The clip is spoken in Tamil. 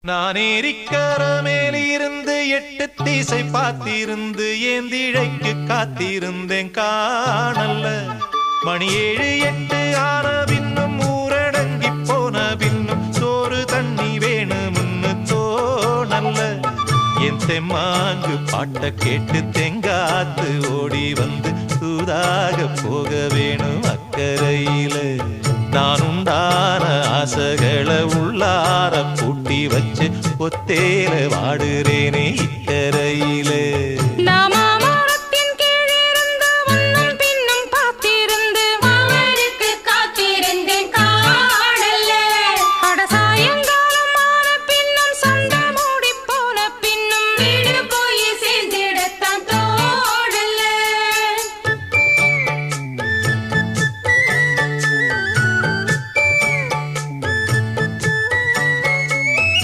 நான் ஏரிக்கர மேலிருந்து 8 திசை பார்த்திருந்து ஏந்திழைக்கு காத்திருந்தேன் காணல்ல. மணி 7 8 ஆன பின்னும் ஊரடங்கி போன பின்னும் சோறு தண்ணி வேணும்னு தோணல்ல. என் தெம்மாங்கு பாட்ட கேட்டு தெங்காத்து ஓடி வந்து சூதாக போக வேணும் அக்கறையில. நான் உண்டான ஆசைகளை உள்ளார பூட்டி வச்சு ஒத்தேல வாடுறேனே.